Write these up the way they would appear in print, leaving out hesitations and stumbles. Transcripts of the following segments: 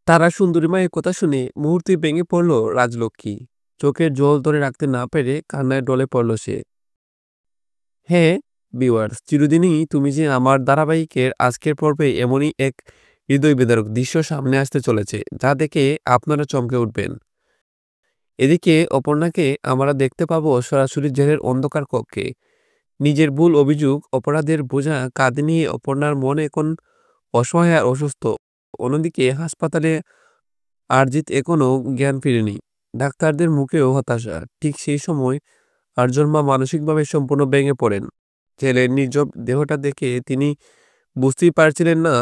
তারা সুন্দরী মায়ের কথা শুনে মুহূর্তে ভেঙে পড়ল রাজলক্ষ্মী। চোখের জল ধরে রাখতে না পেরে কান্নায় ডলে পড়ল সে। হ্যাঁ ভিউয়ার্স, চিরদিনই তুমি যে আমার ধারাবাহিকের আজকের পর্বে এমনই এক হৃদয় বিদারক দৃশ্য সামনে আসতে চলেছে, যা দেখে আপনারা চমকে উঠবেন। এদিকে অপর্ণাকে আমরা দেখতে পাবো সরাসরি জেলের অন্ধকার কক্ষে। নিজের ভুল, অভিযোগ, অপরাধের বোঝা কাঁধে নিয়ে অপর্ণার মন এখন অসহায় আর অসুস্থ। অন্যদিকে হাসপাতালে আরজিত এখনো জ্ঞান ফিরেনি। ডাক্তারদের মুখেও হতাশা। ঠিক সেই সময় আরজুর মা মানসিকভাবে সম্পূর্ণ ভেঙে পড়েন। ছেলের নির্জীব দেহটা দেখে তিনি বুঝতেই পারছিলেন না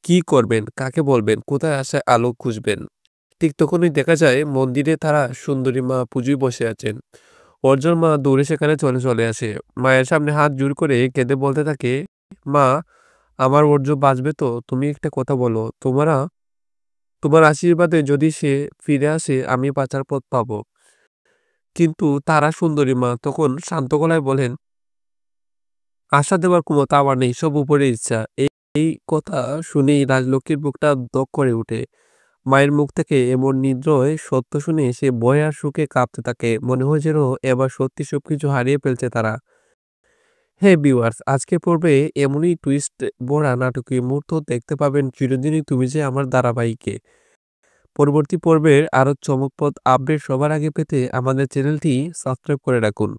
কি করবেন, কাকে বলবেন, কোথায় আসায় আলো খুঁজবেন। ঠিক তখনই দেখা যায় মন্দিরে তারা সুন্দরী মা পুজোয় বসে আছেন। অর্জুন মা দৌড়ে সেখানে চলে চলে আসে। মায়ের সামনে হাত জোর করে কেঁদে বলতে থাকে, মা, আমার অর্জু বাঁচবে তো? তুমি একটা কথা বলো। তোমার আশীর্বাদে যদি সে ফিরে আসে আমি বাঁচার পথ পাবো। কিন্তু তারা সুন্দরী মা তখন শান্ত গলায় বলেন, আশা দেওয়ার ক্ষমতা আমার নেই, সব উপরে ইচ্ছা। এই কথা শুনেই রাজলক্ষ্মীর বুকটা দগ করে ওঠে। মায়ের মুখ থেকে এমন নির্দয় সত্য শুনে সে ভয় আর সুখে কাঁপতে থাকে। মনে হয় যেন এবার সত্যি সবকিছু হারিয়ে ফেলছে তারা। হ্যাঁ ভিউয়ার্স, আজকের পর্বে এমনই টুইস্ট ভরা নাটকীয় মুহূর্ত দেখতে পাবেন চিরদিনই তুমি যে আমার ধারাবাহিকে। পরবর্তী পর্বের আরো চমকপ্রদ আপডেট সবার আগে পেতে আমাদের চ্যানেলটি সাবস্ক্রাইব করে রাখুন।